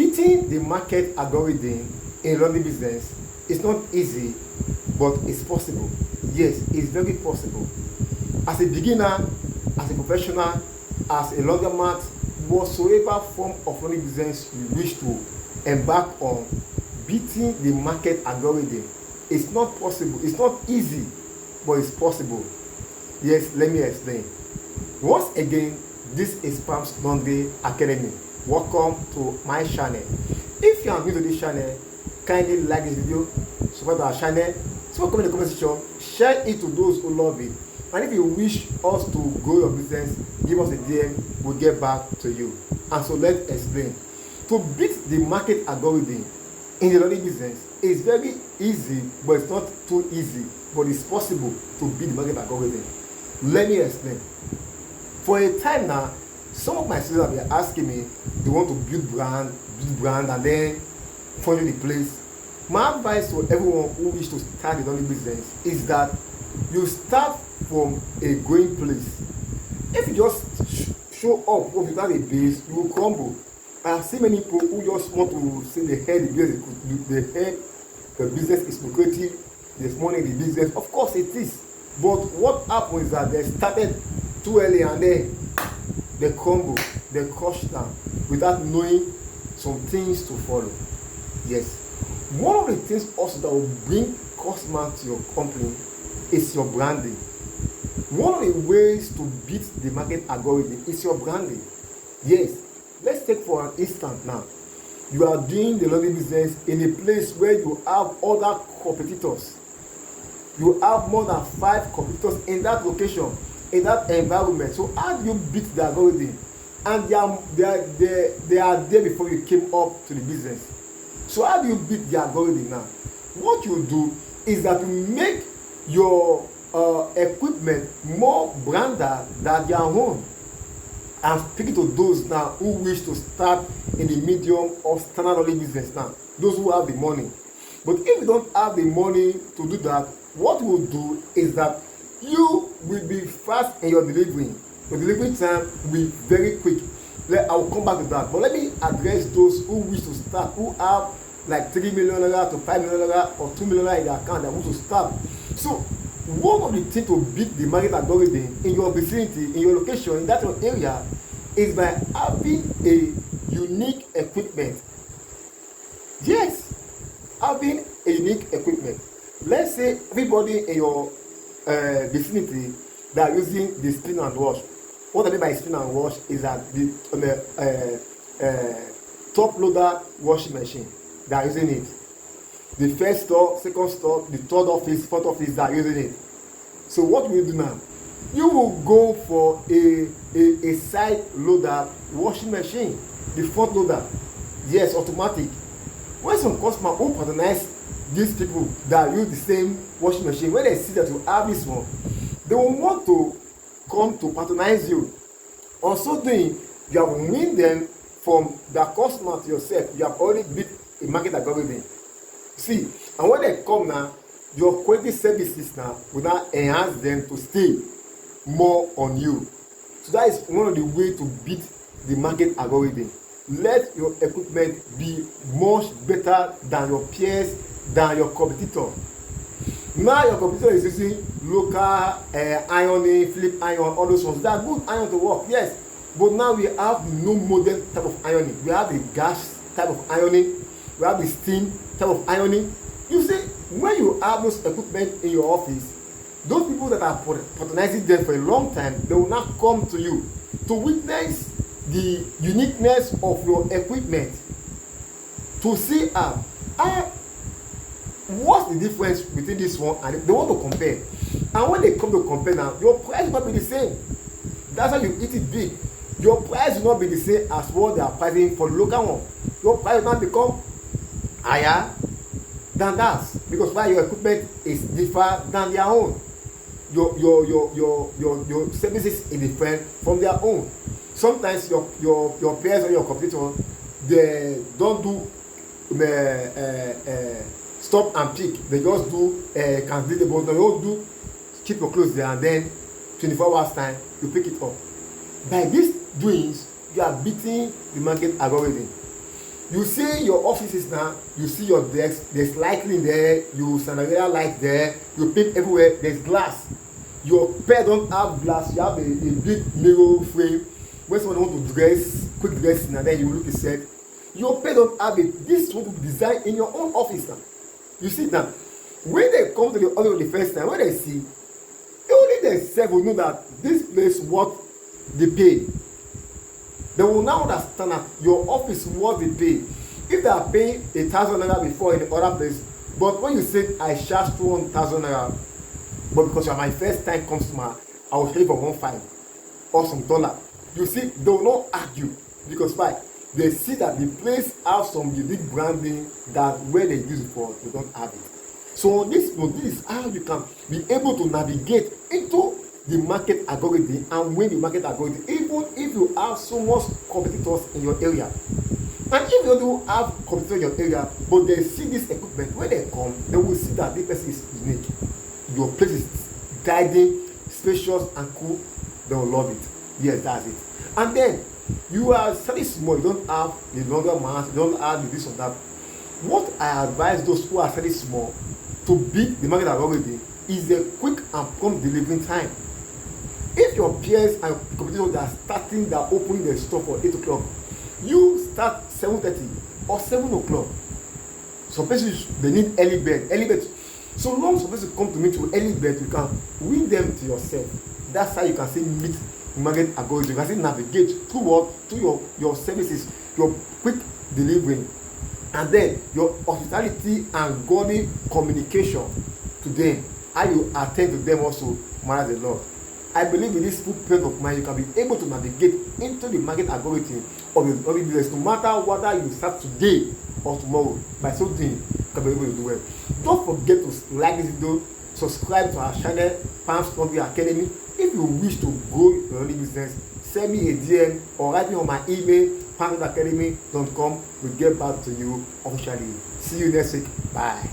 Beating the market algorithm in running business is not easy, but it's possible. Yes, it's very possible. As a beginner, as a professional, as a laundromat, whatsoever form of running business you wish to embark on, beating the market algorithm is not possible. It's not easy, but it's possible. Yes, let me explain. Once again, this is Palms Laundry Academy. Welcome to my channel. If you are new to this channel, kindly like this video, subscribe to our channel, comment in the comment section, share it to those who love it. And if you wish us to grow your business, give us a DM, we'll get back to you. And so let's explain. To beat the market algorithm in the learning business is very easy, but it's not too easy. But it's possible to beat the market algorithm. Let me explain. For a time now, some of my students have been asking me, they want to build brand and then follow the place. My advice to everyone who wish to start a learning business is that you start from a growing place. If you just show up without a base, you will crumble. I have seen many people who just want to say the business is lucrative, there's money in the business. Of course it is. But what happens is that they started too early and then they crumble, they crush down without knowing some things to follow. Yes. One of the things also that will bring customers to your company is your branding. One of the ways to beat the market algorithm is your branding. Yes. Let's take for an instant now. You are doing the learning business in a place where you have other competitors. You have more than 5 competitors in that location, in that environment. So how do you beat the algorithm? And they are there before you came up to the business. So how do you beat the algorithm now? What you do is that you make your equipment more branded than their own. I'm speaking to those now who wish to start in the medium of standard learning business now. Those who have the money. But if you don't have the money to do that, what we'll do is that you will be fast in your delivery. Your delivery time will be very quick. I will come back to that. But let me address those who wish to start, who have like 3 million naira to 5 million naira or 2 million naira in their account that want to start. So one of the things to beat the market algorithm in your vicinity, in your location, in that area, is by having a unique equipment. Yes, having a unique equipment. Let's say everybody in your vicinity that are using the spin and wash. What I mean by spin and wash is that the top loader washing machine, they are using it. The first store, second store, the third office, fourth office, they are using it. So what will you do now? You will go for a side loader washing machine, the front loader. Yes, automatic. When some customer who patronize these people that use the same washing machine, when they see that you have this one, they will want to come to patronize you. Also doing, you have win them from their customer to yourself. You have already beat a market algorithm. See, and when they come now, your quality services now will now enhance them to stay more on you. So that is one of the ways to beat the market algorithm. Let your equipment be much better than your peers, than your competitor. Now your competitor is using local ironing, flip iron, all those ones. They are good iron to work, yes. But now we have the no modern type of ironing. We have the gas type of ironing. We have the steam type of ironing. You see, when you have those equipment in your office, those people that are patronizing them for a long time, they will not come to you to witness the uniqueness of your equipment, to see what's the difference between this one and they want to compare. And when they come to compare now, your price will not be the same. That's how you eat it big. Your price will not be the same as what they are pricing for the local one. Your price will not become higher than that because why your equipment is different than their own. Your services is different from their own. Sometimes your peers or your competitor, they don't do stop and pick. They just do can do the button. They don't do keep your clothes there and then 24 hours time you pick it up. By these doings, you are beating the market algorithm. You see your offices now, you see your desk, there's lighting there, you scenario light there, you paint everywhere, there's glass. Your bed don't have glass, you have a big mirror frame. When someone want to dress, quick dressing, and then you look at set. Your bed don't have it. This is what you design in your own office now. You see now, when they come to the office the first time, when they see, only themselves will know that this place what they pay. They will now understand that your office what they pay. If they are paying 1,000 naira before in the other place, but when you say I charge 2,000 naira, but because you are my first time customer, I will pay for 1,500 or some dollar. You see, they will not argue because why? They see that the place has some unique branding that where they use it for, they don't have it. So this is how you can be able to navigate into the market algorithm and win the market algorithm, even if you have so much competitors in your area. And if you don't have competitors in your area, but they see this equipment, when they come, they will see that this person is unique. Your place is guiding, spacious and cool, they will love it. Yes, that's it. And then you are very small, you don't have the longer mass, you don't have the this or that. What I advise those who are very small to beat the market algorithm is a quick and prompt delivering time. If your peers and competitors are starting, they are opening their store for 8 o'clock, you start 7:30 or 7 o'clock. Some places they need early bird. So long some person come to meet you early bird, you can win them to yourself. That's how you can say meet market algorithm. You can say navigate through what? Through your services, your quick delivery, and then your hospitality and godly communication to them. How you attend to them also matters a lot. I believe with this footprint of mine, you can be able to navigate into the market algorithm of the business, no matter whether you start today or tomorrow. By so doing, you can be able to do well. Don't forget to like this video, subscribe to our channel, Palms Laundry Academy. If you wish to grow your own business, send me a DM or write me on my email, palmsacademy.com. We'll get back to you officially. See you next week. Bye.